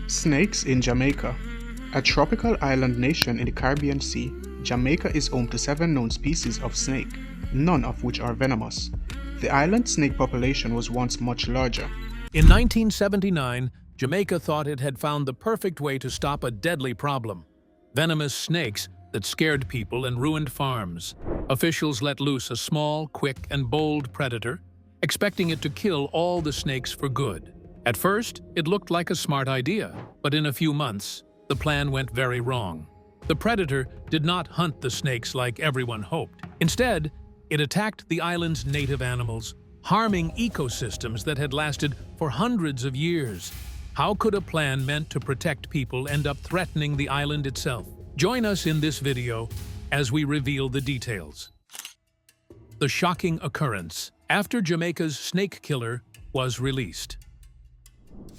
Snakes in Jamaica. A tropical island nation in the Caribbean Sea, Jamaica is home to 7 known species of snake, none of which are venomous. The island's snake population was once much larger. In 1979, Jamaica thought it had found the perfect way to stop a deadly problem: venomous snakes that scared people and ruined farms. Officials let loose a small, quick, and bold predator, expecting it to kill all the snakes for good. At first, it looked like a smart idea, but in a few months, the plan went very wrong. The predator did not hunt the snakes like everyone hoped. Instead, it attacked the island's native animals, harming ecosystems that had lasted for hundreds of years. How could a plan meant to protect people end up threatening the island itself? Join us in this video as we reveal the details. The shocking occurrence after Jamaica's snake killer was released.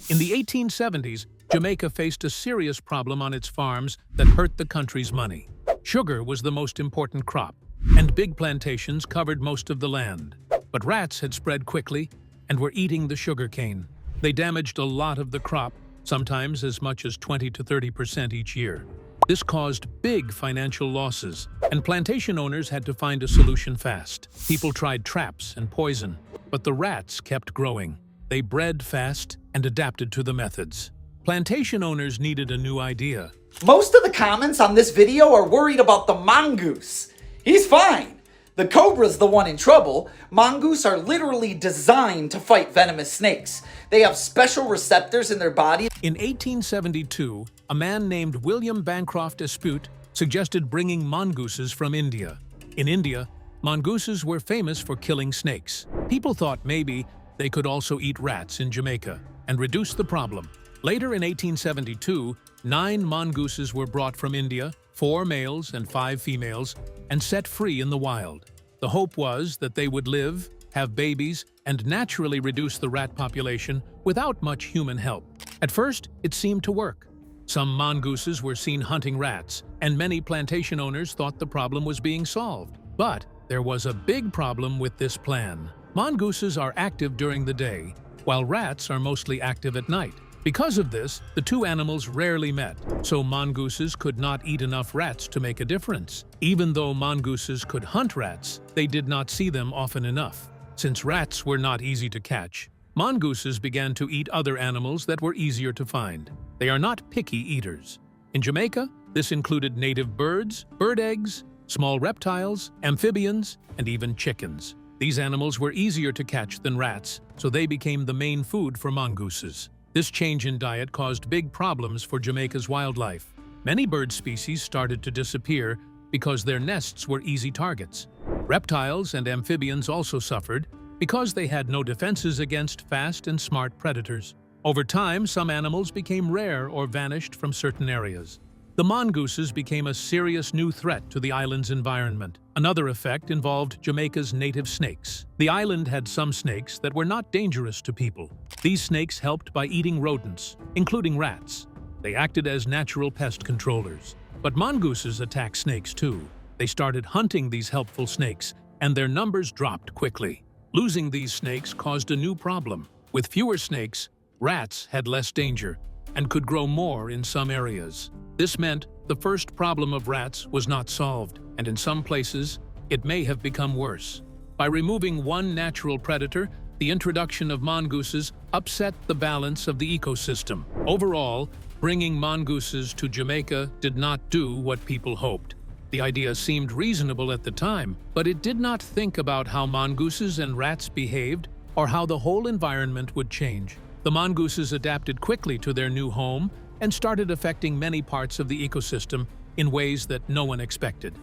In the 1870s, Jamaica faced a serious problem on its farms that hurt the country's money. Sugar was the most important crop, and big plantations covered most of the land. But rats had spread quickly and were eating the sugarcane. They damaged a lot of the crop, sometimes as much as 20 to 30% each year. This caused big financial losses, and plantation owners had to find a solution fast. People tried traps and poison, but the rats kept growing. They bred fast and adapted to the methods. Plantation owners needed a new idea. Most of the comments on this video are worried about the mongoose. He's fine. The cobra's the one in trouble. Mongoose are literally designed to fight venomous snakes. They have special receptors in their body. In 1872, a man named William Bancroft Espute suggested bringing mongooses from India. In India, mongooses were famous for killing snakes. People thought maybe they could also eat rats in Jamaica and reduce the problem. Later in 1872, 9 mongooses were brought from India, 4 males and 5 females, and set free in the wild. The hope was that they would live, have babies, and naturally reduce the rat population without much human help. At first, it seemed to work. Some mongooses were seen hunting rats, and many plantation owners thought the problem was being solved. But there was a big problem with this plan. Mongooses are active during the day, while rats are mostly active at night. Because of this, the two animals rarely met, so mongooses could not eat enough rats to make a difference. Even though mongooses could hunt rats, they did not see them often enough. Since rats were not easy to catch, mongooses began to eat other animals that were easier to find. They are not picky eaters. In Jamaica, this included native birds, bird eggs, small reptiles, amphibians, and even chickens. These animals were easier to catch than rats, so they became the main food for mongooses. This change in diet caused big problems for Jamaica's wildlife. Many bird species started to disappear because their nests were easy targets. Reptiles and amphibians also suffered because they had no defenses against fast and smart predators. Over time, some animals became rare or vanished from certain areas. The mongooses became a serious new threat to the island's environment. Another effect involved Jamaica's native snakes. The island had some snakes that were not dangerous to people. These snakes helped by eating rodents, including rats. They acted as natural pest controllers. But mongooses attack snakes too. They started hunting these helpful snakes, and their numbers dropped quickly. Losing these snakes caused a new problem. With fewer snakes, rats had less danger and could grow more in some areas. This meant the first problem of rats was not solved, and in some places, it may have become worse. By removing one natural predator, the introduction of mongooses upset the balance of the ecosystem. Overall, bringing mongooses to Jamaica did not do what people hoped. The idea seemed reasonable at the time, but it did not think about how mongooses and rats behaved or how the whole environment would change. The mongooses adapted quickly to their new home and started affecting many parts of the ecosystem in ways that no one expected.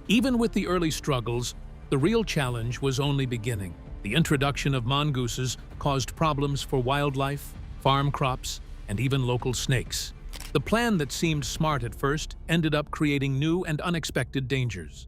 Even with the early struggles, the real challenge was only beginning. The introduction of mongooses caused problems for wildlife, farm crops, and even local snakes. The plan that seemed smart at first ended up creating new and unexpected dangers.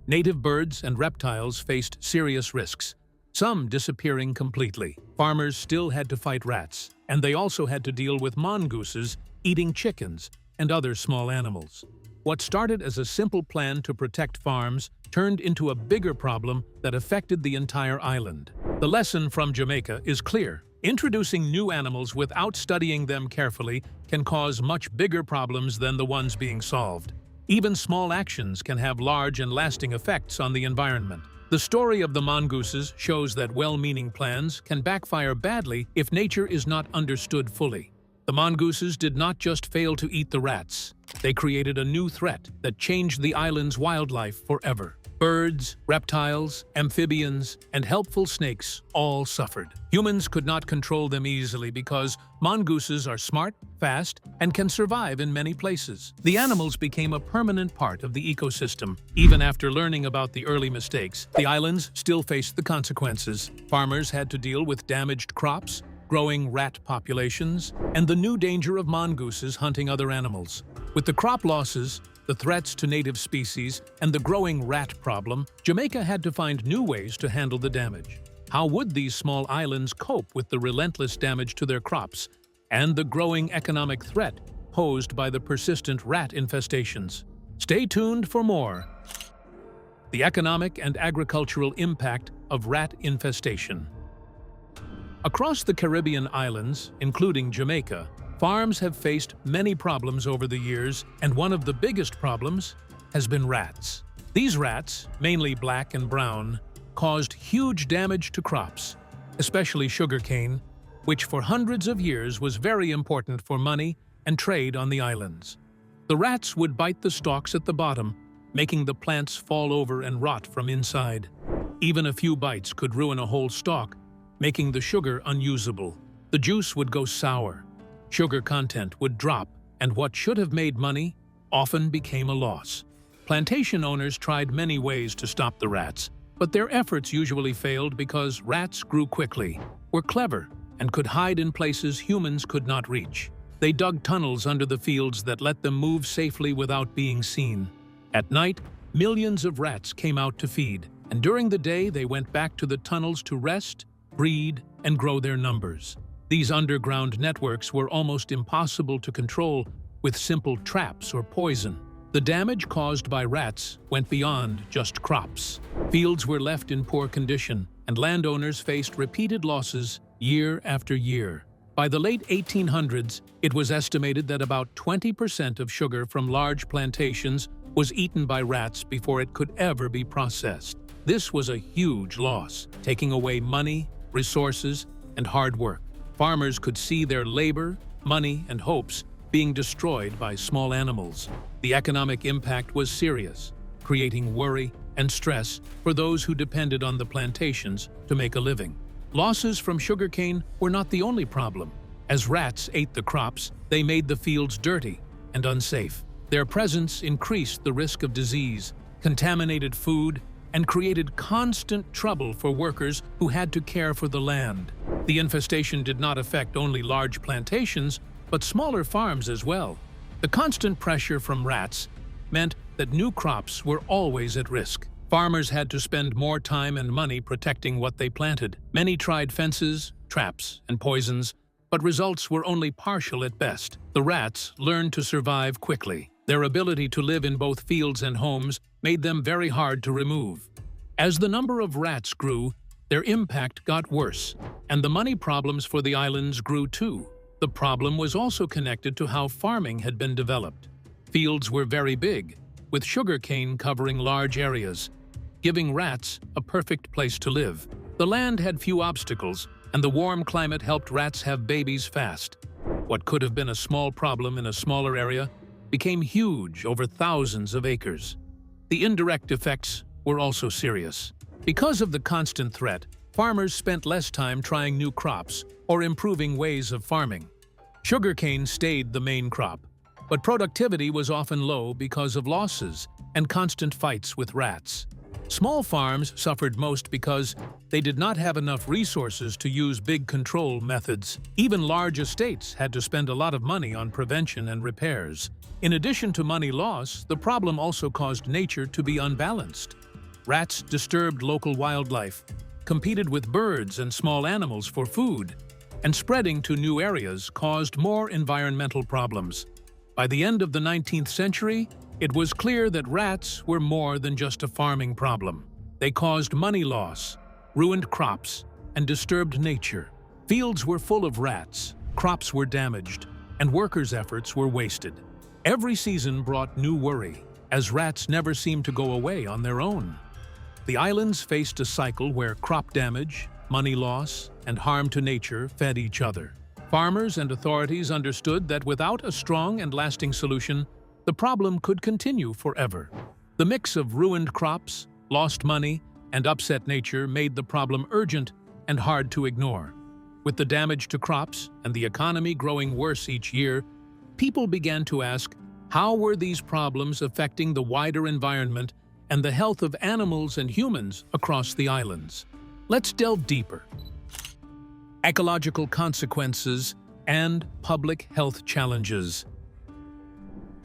Native birds and reptiles faced serious risks, some disappearing completely. Farmers still had to fight rats, and they also had to deal with mongooses eating chickens and other small animals. What started as a simple plan to protect farms turned into a bigger problem that affected the entire island. The lesson from Jamaica is clear. Introducing new animals without studying them carefully can cause much bigger problems than the ones being solved. Even small actions can have large and lasting effects on the environment. The story of the mongooses shows that well-meaning plans can backfire badly if nature is not understood fully. The mongooses did not just fail to eat the rats. They created a new threat that changed the island's wildlife forever. Birds, reptiles, amphibians, and helpful snakes all suffered. Humans could not control them easily because mongooses are smart, fast, and can survive in many places. The animals became a permanent part of the ecosystem. Even after learning about the early mistakes, the islands still faced the consequences. Farmers had to deal with damaged crops, growing rat populations, and the new danger of mongooses hunting other animals. With the crop losses, the threats to native species, and the growing rat problem, Jamaica had to find new ways to handle the damage. How would these small islands cope with the relentless damage to their crops and the growing economic threat posed by the persistent rat infestations? Stay tuned for more. The economic and agricultural impact of rat infestation. Across the Caribbean islands, including Jamaica, farms have faced many problems over the years, and one of the biggest problems has been rats. These rats, mainly black and brown, caused huge damage to crops, especially sugarcane, which for hundreds of years was very important for money and trade on the islands. The rats would bite the stalks at the bottom, making the plants fall over and rot from inside. Even a few bites could ruin a whole stalk, making the sugar unusable. The juice would go sour. Sugar content would drop, and what should have made money often became a loss. Plantation owners tried many ways to stop the rats, but their efforts usually failed because rats grew quickly, were clever, and could hide in places humans could not reach. They dug tunnels under the fields that let them move safely without being seen. At night, millions of rats came out to feed, and during the day they went back to the tunnels to rest, breed, and grow their numbers. These underground networks were almost impossible to control with simple traps or poison. The damage caused by rats went beyond just crops. Fields were left in poor condition, and landowners faced repeated losses year after year. By the late 1800s, it was estimated that about 20% of sugar from large plantations was eaten by rats before it could ever be processed. This was a huge loss, taking away money, resources, and hard work. Farmers could see their labor, money, and hopes being destroyed by small animals. The economic impact was serious, creating worry and stress for those who depended on the plantations to make a living. Losses from sugarcane were not the only problem. As rats ate the crops, they made the fields dirty and unsafe. Their presence increased the risk of disease, contaminated food, and created constant trouble for workers who had to care for the land. The infestation did not affect only large plantations, but smaller farms as well. The constant pressure from rats meant that new crops were always at risk. Farmers had to spend more time and money protecting what they planted. Many tried fences, traps, and poisons, but results were only partial at best. The rats learned to survive quickly. Their ability to live in both fields and homes made them very hard to remove. As the number of rats grew, their impact got worse, and the money problems for the islands grew too. The problem was also connected to how farming had been developed. Fields were very big, with sugarcane covering large areas, giving rats a perfect place to live. The land had few obstacles, and the warm climate helped rats have babies fast. What could have been a small problem in a smaller area became huge over thousands of acres. The indirect effects were also serious. Because of the constant threat, farmers spent less time trying new crops or improving ways of farming. Sugarcane stayed the main crop, but productivity was often low because of losses and constant fights with rats. Small farms suffered most because they did not have enough resources to use big control methods. Even large estates had to spend a lot of money on prevention and repairs. In addition to money loss, the problem also caused nature to be unbalanced. Rats disturbed local wildlife, competed with birds and small animals for food, and spreading to new areas caused more environmental problems. By the end of the 19th century, it was clear that rats were more than just a farming problem. They caused money loss, ruined crops, and disturbed nature. Fields were full of rats, crops were damaged, and workers' efforts were wasted. Every season brought new worry, as rats never seemed to go away on their own. The islands faced a cycle where crop damage, money loss, and harm to nature fed each other. Farmers and authorities understood that without a strong and lasting solution, the problem could continue forever. The mix of ruined crops, lost money, and upset nature made the problem urgent and hard to ignore. With the damage to crops and the economy growing worse each year, people began to ask, how were these problems affecting the wider environment and the health of animals and humans across the islands? Let's delve deeper. Ecological consequences and public health challenges.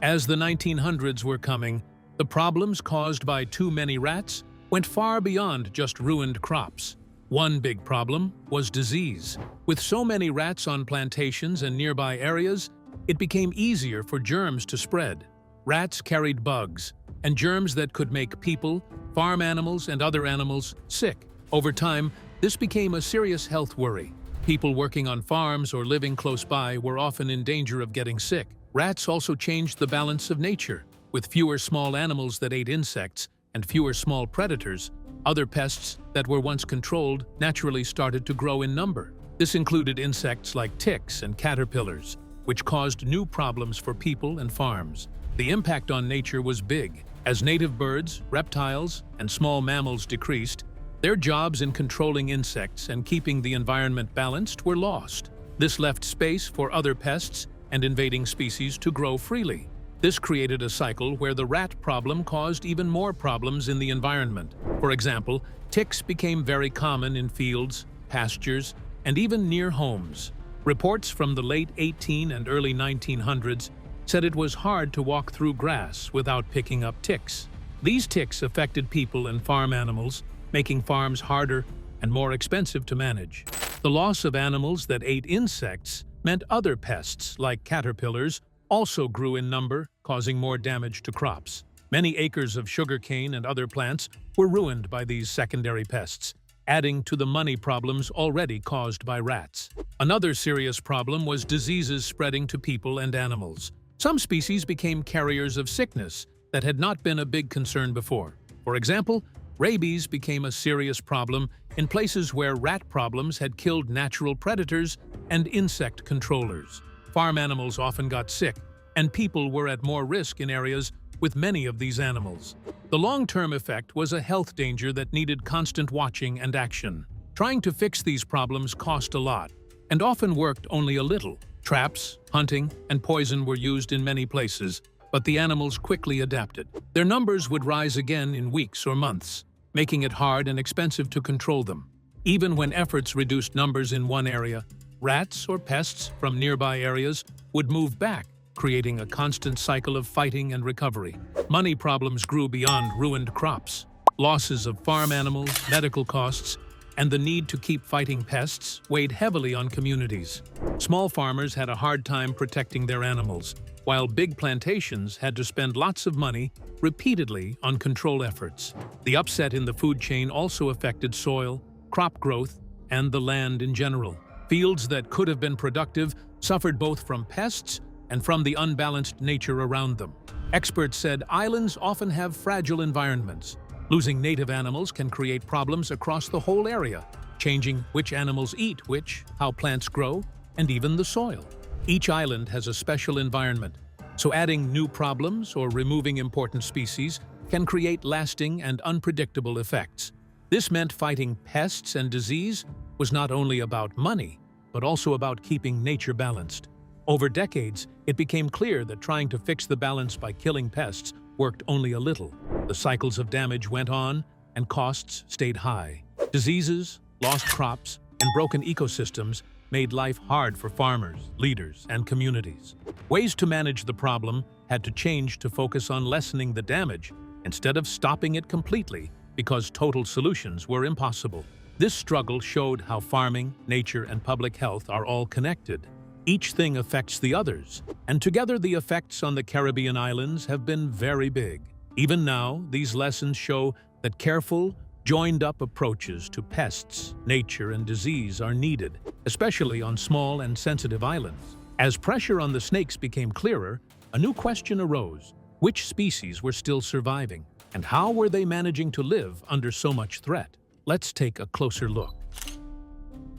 As the 1900s were coming, the problems caused by too many rats went far beyond just ruined crops. One big problem was disease. With so many rats on plantations and nearby areas, it became easier for germs to spread. Rats carried bugs, and germs that could make people, farm animals, and other animals sick. Over time, this became a serious health worry. People working on farms or living close by were often in danger of getting sick. Rats also changed the balance of nature. With fewer small animals that ate insects and fewer small predators, other pests that were once controlled naturally started to grow in number. This included insects like ticks and caterpillars, which caused new problems for people and farms. The impact on nature was big. As native birds, reptiles, and small mammals decreased, their jobs in controlling insects and keeping the environment balanced were lost. This left space for other pests and invading species to grow freely. This created a cycle where the rat problem caused even more problems in the environment. For example, ticks became very common in fields, pastures, and even near homes. Reports from the late 18 and early 1900s said it was hard to walk through grass without picking up ticks. These ticks affected people and farm animals, making farms harder and more expensive to manage. The loss of animals that ate insects meant other pests, like caterpillars, also grew in number, causing more damage to crops. Many acres of sugarcane and other plants were ruined by these secondary pests, adding to the money problems already caused by rats. Another serious problem was diseases spreading to people and animals. Some species became carriers of sickness that had not been a big concern before. For example, rabies became a serious problem in places where rat problems had killed natural predators and insect controllers. Farm animals often got sick, and people were at more risk in areas with many of these animals. The long-term effect was a health danger that needed constant watching and action. Trying to fix these problems cost a lot, and often worked only a little. Traps, hunting, and poison were used in many places, but the animals quickly adapted. Their numbers would rise again in weeks or months, making it hard and expensive to control them. Even when efforts reduced numbers in one area, rats or pests from nearby areas would move back, creating a constant cycle of fighting and recovery. Money problems grew beyond ruined crops. Losses of farm animals, medical costs, and the need to keep fighting pests weighed heavily on communities. Small farmers had a hard time protecting their animals, while big plantations had to spend lots of money repeatedly on control efforts. The upset in the food chain also affected soil, crop growth, and the land in general. Fields that could have been productive suffered both from pests and from the unbalanced nature around them. Experts said islands often have fragile environments. Losing native animals can create problems across the whole area, changing which animals eat which, how plants grow, and even the soil. Each island has a special environment, so adding new problems or removing important species can create lasting and unpredictable effects. This meant fighting pests and disease was not only about money, but also about keeping nature balanced. Over decades, it became clear that trying to fix the balance by killing pests worked only a little. The cycles of damage went on, and costs stayed high. Diseases, lost crops, and broken ecosystems made life hard for farmers, leaders, and communities. Ways to manage the problem had to change to focus on lessening the damage instead of stopping it completely, because total solutions were impossible. This struggle showed how farming, nature, and public health are all connected. Each thing affects the others, and together the effects on the Caribbean islands have been very big. Even now, these lessons show that careful, joined-up approaches to pests, nature, and disease are needed. especially on small and sensitive islands. As pressure on the snakes became clearer, a new question arose. Which species were still surviving, and how were they managing to live under so much threat? Let's take a closer look.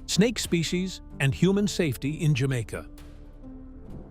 Snake species and human safety in Jamaica.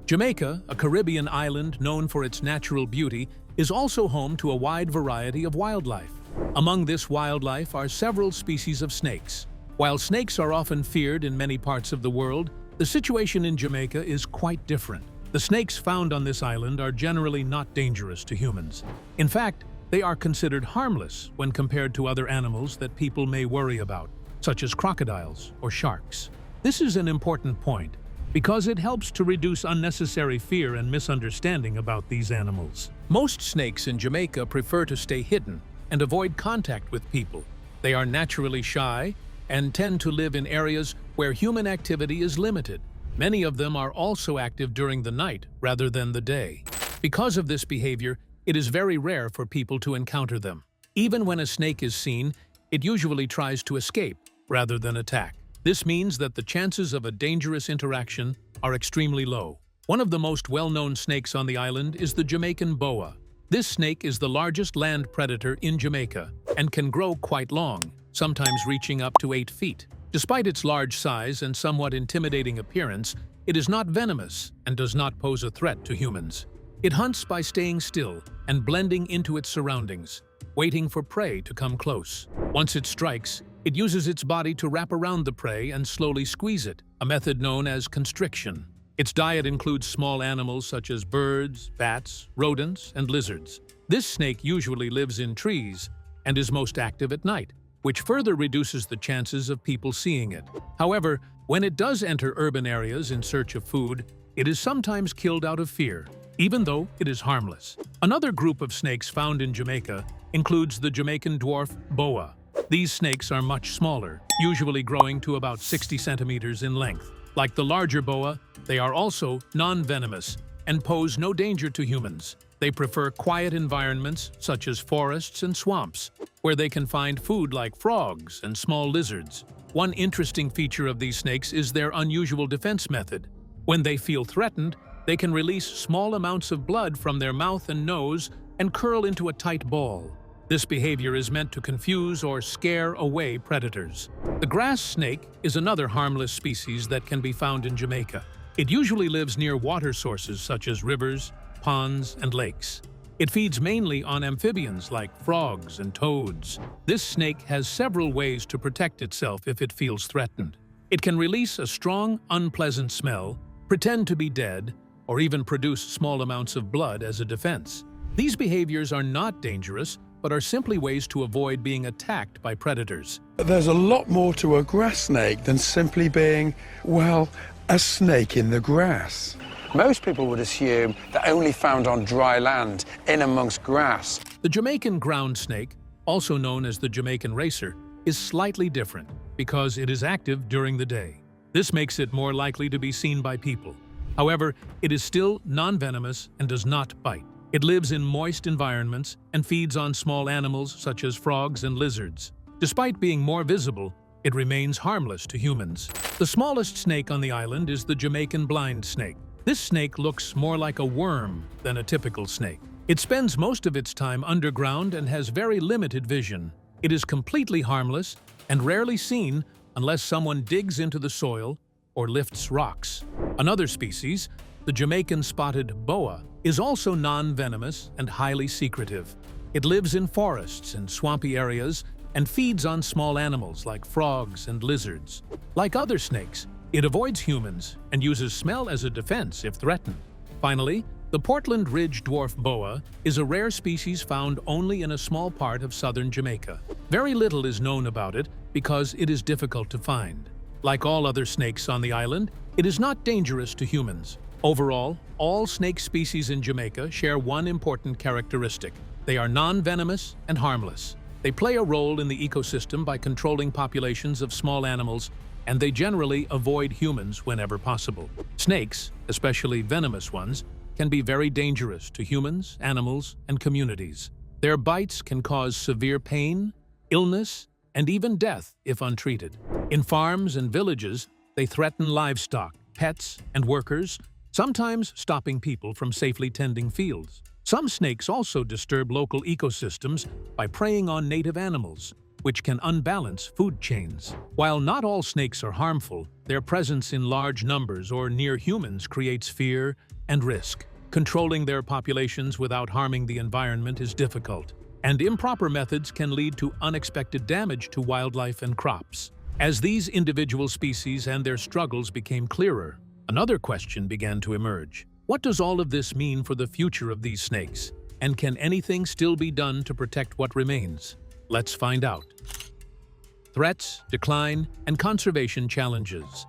Jamaica, a Caribbean island known for its natural beauty, is also home to a wide variety of wildlife. Among this wildlife are several species of snakes. While snakes are often feared in many parts of the world, the situation in Jamaica is quite different. The snakes found on this island are generally not dangerous to humans. In fact, they are considered harmless when compared to other animals that people may worry about, such as crocodiles or sharks. This is an important point because it helps to reduce unnecessary fear and misunderstanding about these animals. Most snakes in Jamaica prefer to stay hidden and avoid contact with people. They are naturally shy and tend to live in areas where human activity is limited. Many of them are also active during the night rather than the day. Because of this behavior, it is very rare for people to encounter them. Even when a snake is seen, it usually tries to escape rather than attack. This means that the chances of a dangerous interaction are extremely low. One of the most well-known snakes on the island is the Jamaican boa. This snake is the largest land predator in Jamaica and can grow quite long, sometimes reaching up to 8 feet. Despite its large size and somewhat intimidating appearance, it is not venomous and does not pose a threat to humans. It hunts by staying still and blending into its surroundings, waiting for prey to come close. Once it strikes, it uses its body to wrap around the prey and slowly squeeze it, a method known as constriction. Its diet includes small animals such as birds, bats, rodents, and lizards. This snake usually lives in trees and is most active at night, which further reduces the chances of people seeing it. However, when it does enter urban areas in search of food, it is sometimes killed out of fear, even though it is harmless. Another group of snakes found in Jamaica includes the Jamaican dwarf boa. These snakes are much smaller, usually growing to about 60 centimeters in length. Like the larger boa, they are also non-venomous and pose no danger to humans. They prefer quiet environments such as forests and swamps, where they can find food like frogs and small lizards. One interesting feature of these snakes is their unusual defense method. When they feel threatened, they can release small amounts of blood from their mouth and nose and curl into a tight ball. This behavior is meant to confuse or scare away predators. The grass snake is another harmless species that can be found in Jamaica. It usually lives near water sources such as rivers, ponds, and lakes. It feeds mainly on amphibians like frogs and toads. This snake has several ways to protect itself if it feels threatened. It can release a strong, unpleasant smell, pretend to be dead, or even produce small amounts of blood as a defense. These behaviors are not dangerous, but are simply ways to avoid being attacked by predators. There's a lot more to a grass snake than simply being, well, a snake in the grass. Most people would assume they're only found on dry land, in amongst grass. The Jamaican ground snake, also known as the Jamaican racer, is slightly different because it is active during the day. This makes it more likely to be seen by people. However, it is still non-venomous and does not bite. It lives in moist environments and feeds on small animals such as frogs and lizards. Despite being more visible, it remains harmless to humans. The smallest snake on the island is the Jamaican blind snake. This snake looks more like a worm than a typical snake. It spends most of its time underground and has very limited vision. It is completely harmless and rarely seen unless someone digs into the soil or lifts rocks. Another species, the Jamaican spotted boa, is also non-venomous and highly secretive. It lives in forests and swampy areas and feeds on small animals like frogs and lizards. Like other snakes, it avoids humans and uses smell as a defense if threatened. Finally, the Portland Ridge dwarf boa is a rare species found only in a small part of southern Jamaica. Very little is known about it because it is difficult to find. Like all other snakes on the island, it is not dangerous to humans. Overall, all snake species in Jamaica share one important characteristic. They are non-venomous and harmless. They play a role in the ecosystem by controlling populations of small animals, and they generally avoid humans whenever possible. Snakes, especially venomous ones, can be very dangerous to humans, animals, and communities. Their bites can cause severe pain, illness, and even death if untreated. In farms and villages, They threaten livestock, pets, and workers, sometimes stopping people from safely tending fields. Some snakes also disturb local ecosystems by preying on native animals, which can unbalance food chains. While not all snakes are harmful, their presence in large numbers or near humans creates fear and risk. Controlling their populations without harming the environment is difficult, and improper methods can lead to unexpected damage to wildlife and crops. As these individual species and their struggles became clearer, another question began to emerge. What does all of this mean for the future of these snakes? And can anything still be done to protect what remains? Let's find out. Threats, decline, and conservation challenges.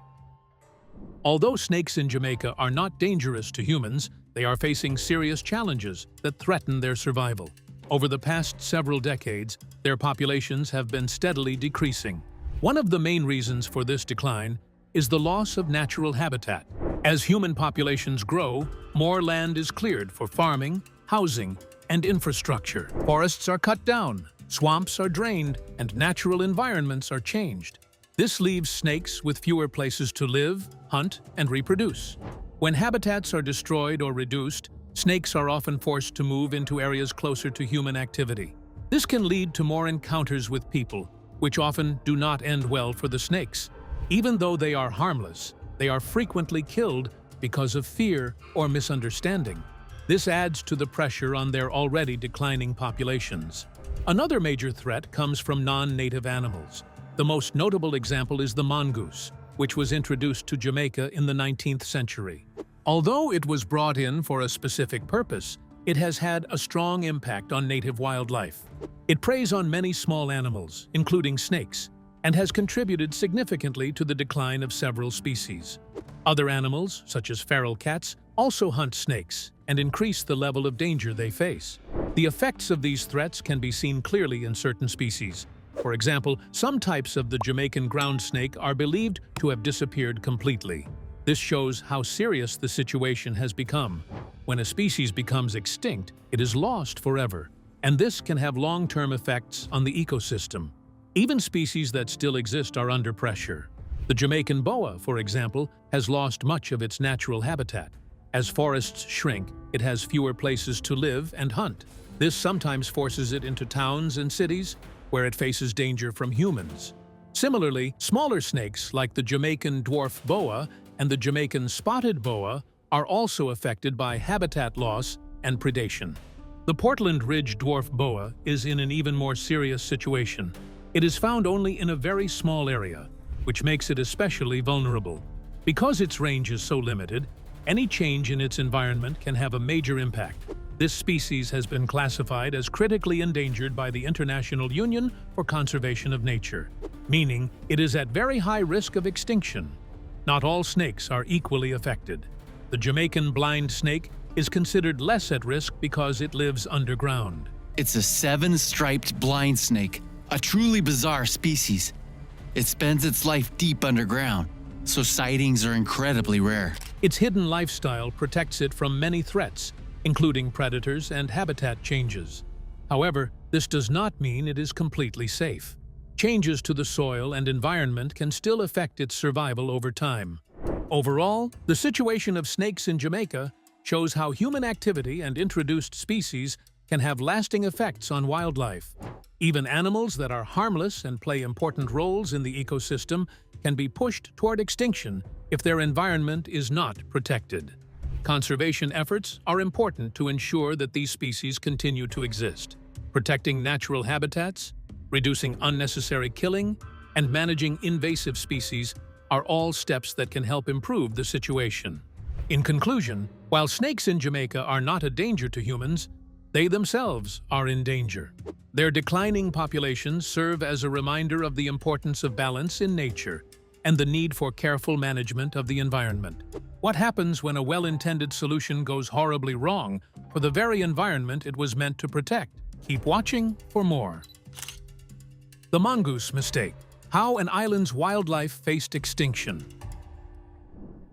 Although snakes in Jamaica are not dangerous to humans, they are facing serious challenges that threaten their survival. Over the past several decades, their populations have been steadily decreasing. One of the main reasons for this decline is the loss of natural habitat. As human populations grow, more land is cleared for farming, housing, and infrastructure. Forests are cut down, swamps are drained, and natural environments are changed. This leaves snakes with fewer places to live, hunt, and reproduce. When habitats are destroyed or reduced, snakes are often forced to move into areas closer to human activity. This can lead to more encounters with people, which often do not end well for the snakes. Even though they are harmless, they are frequently killed because of fear or misunderstanding. This adds to the pressure on their already declining populations. Another major threat comes from non-native animals. The most notable example is the mongoose, which was introduced to Jamaica in the 19th century. Although it was brought in for a specific purpose, it has had a strong impact on native wildlife. It preys on many small animals, including snakes, and has contributed significantly to the decline of several species. Other animals, such as feral cats, also hunt snakes and increase the level of danger they face. The effects of these threats can be seen clearly in certain species. For example, some types of the Jamaican ground snake are believed to have disappeared completely. This shows how serious the situation has become. When a species becomes extinct, it is lost forever, and this can have long-term effects on the ecosystem. Even species that still exist are under pressure. The Jamaican boa, for example, has lost much of its natural habitat. As forests shrink, it has fewer places to live and hunt. This sometimes forces it into towns and cities, where it faces danger from humans. Similarly, smaller snakes like the Jamaican dwarf boa and the Jamaican spotted boa are also affected by habitat loss and predation. The Portland Ridge dwarf boa is in an even more serious situation. It is found only in a very small area, which makes it especially vulnerable. Because its range is so limited, any change in its environment can have a major impact. This species has been classified as critically endangered by the International Union for Conservation of Nature, meaning it is at very high risk of extinction. Not all snakes are equally affected. The Jamaican blind snake is considered less at risk because it lives underground. It's a 7-striped blind snake, a truly bizarre species. It spends its life deep underground, so sightings are incredibly rare. Its hidden lifestyle protects it from many threats, including predators and habitat changes. However, this does not mean it is completely safe. Changes to the soil and environment can still affect its survival over time. Overall, the situation of snakes in Jamaica shows how human activity and introduced species can have lasting effects on wildlife. Even animals that are harmless and play important roles in the ecosystem can be pushed toward extinction if their environment is not protected. Conservation efforts are important to ensure that these species continue to exist. Protecting natural habitats, reducing unnecessary killing, and managing invasive species are all steps that can help improve the situation. In conclusion, while snakes in Jamaica are not a danger to humans, they themselves are in danger. Their declining populations serve as a reminder of the importance of balance in nature and the need for careful management of the environment. What happens when a well-intended solution goes horribly wrong for the very environment it was meant to protect? Keep watching for more. The mongoose mistake: how an island's wildlife faced extinction.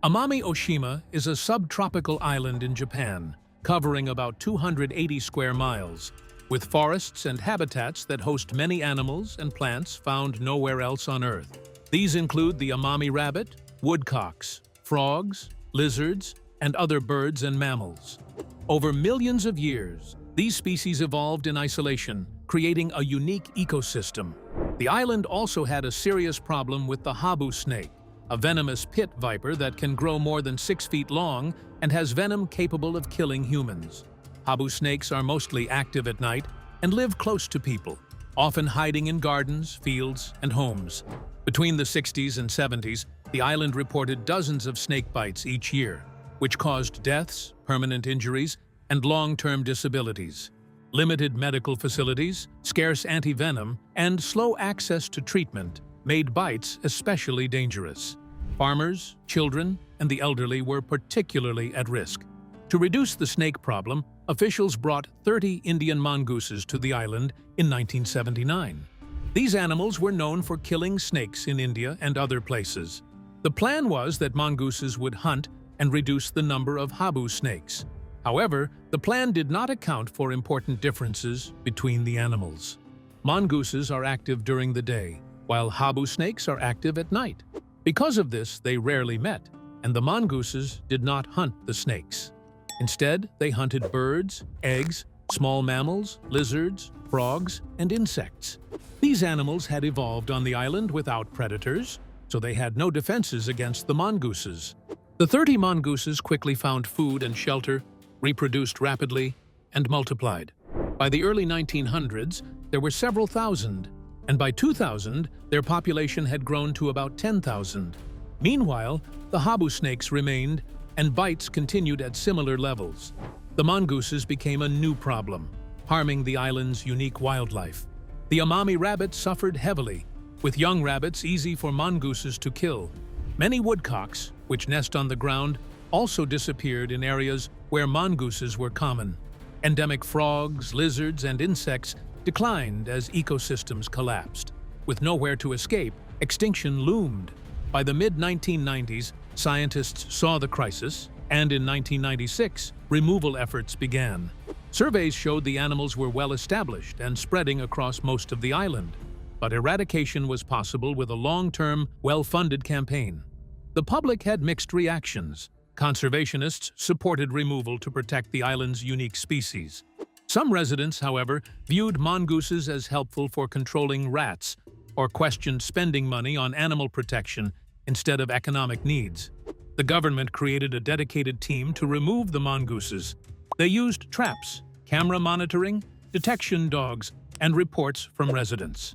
Amami Oshima is a subtropical island in Japan, covering about 280 square miles, with forests and habitats that host many animals and plants found nowhere else on Earth. These include the Amami rabbit, woodcocks, frogs, lizards, and other birds and mammals. Over millions of years, these species evolved in isolation, creating a unique ecosystem. The island also had a serious problem with the habu snake, a venomous pit viper that can grow more than 6 feet long and has venom capable of killing humans. Habu snakes are mostly active at night and live close to people, often hiding in gardens, fields, and homes. Between the 60s and 70s, the island reported dozens of snake bites each year, which caused deaths, permanent injuries, and long-term disabilities. Limited medical facilities, scarce anti-venom, and slow access to treatment made bites especially dangerous. Farmers, children, and the elderly were particularly at risk. To reduce the snake problem, officials brought 30 Indian mongooses to the island in 1979. These animals were known for killing snakes in India and other places. The plan was that mongooses would hunt and reduce the number of habu snakes. However, the plan did not account for important differences between the animals. Mongooses are active during the day, while habu snakes are active at night. Because of this, they rarely met, and the mongooses did not hunt the snakes. Instead, they hunted birds, eggs, small mammals, lizards, frogs, and insects. These animals had evolved on the island without predators, so they had no defenses against the mongooses. The 30 mongooses quickly found food and shelter, reproduced rapidly, and multiplied. By the early 1900s, there were several thousand, and by 2000, their population had grown to about 10,000. Meanwhile, the habu snakes remained, and bites continued at similar levels. The mongooses became a new problem, harming the island's unique wildlife. The amami rabbit suffered heavily, with young rabbits easy for mongooses to kill. Many woodcocks, which nest on the ground, also disappeared in areas where mongooses were common. Endemic frogs, lizards, and insects declined as ecosystems collapsed. With nowhere to escape, extinction loomed. By the mid-1990s, scientists saw the crisis, and in 1996, removal efforts began. Surveys showed the animals were well established and spreading across most of the island, but eradication was possible with a long-term, well-funded campaign. The public had mixed reactions. Conservationists supported removal to protect the island's unique species. Some residents, however, viewed mongooses as helpful for controlling rats or questioned spending money on animal protection instead of economic needs. The government created a dedicated team to remove the mongooses. They used traps, camera monitoring, detection dogs, and reports from residents.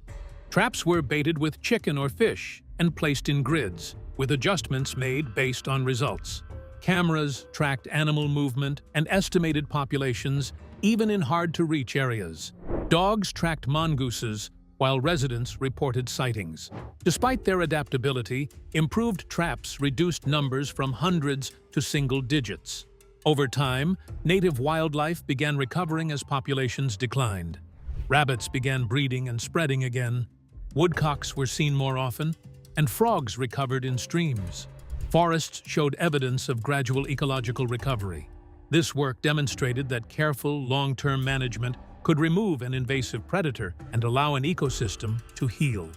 Traps were baited with chicken or fish and placed in grids, with adjustments made based on results. Cameras tracked animal movement and estimated populations, even in hard-to-reach areas. Dogs tracked mongooses, while residents reported sightings. Despite their adaptability, improved traps reduced numbers from hundreds to single digits. Over time, native wildlife began recovering as populations declined. Rabbits began breeding and spreading again. Woodcocks were seen more often, and frogs recovered in streams. Forests showed evidence of gradual ecological recovery. This work demonstrated that careful, long-term management could remove an invasive predator and allow an ecosystem to heal.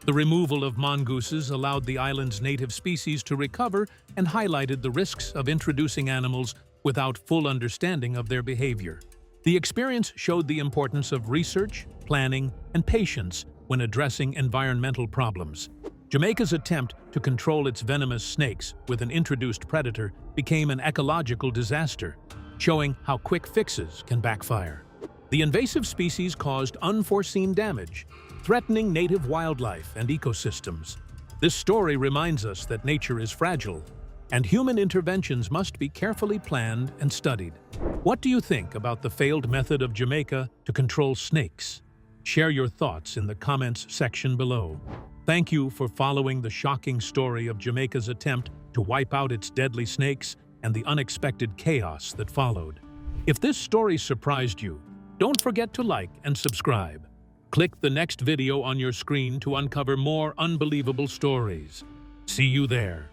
The removal of mongooses allowed the island's native species to recover and highlighted the risks of introducing animals without full understanding of their behavior. The experience showed the importance of research, planning, and patience when addressing environmental problems. Jamaica's attempt to control its venomous snakes with an introduced predator became an ecological disaster, showing how quick fixes can backfire. The invasive species caused unforeseen damage, threatening native wildlife and ecosystems. This story reminds us that nature is fragile, and human interventions must be carefully planned and studied. What do you think about the failed method of Jamaica to control snakes? Share your thoughts in the comments section below. Thank you for following the shocking story of Jamaica's attempt to wipe out its deadly snakes and the unexpected chaos that followed. If this story surprised you, don't forget to like and subscribe. Click the next video on your screen to uncover more unbelievable stories. See you there.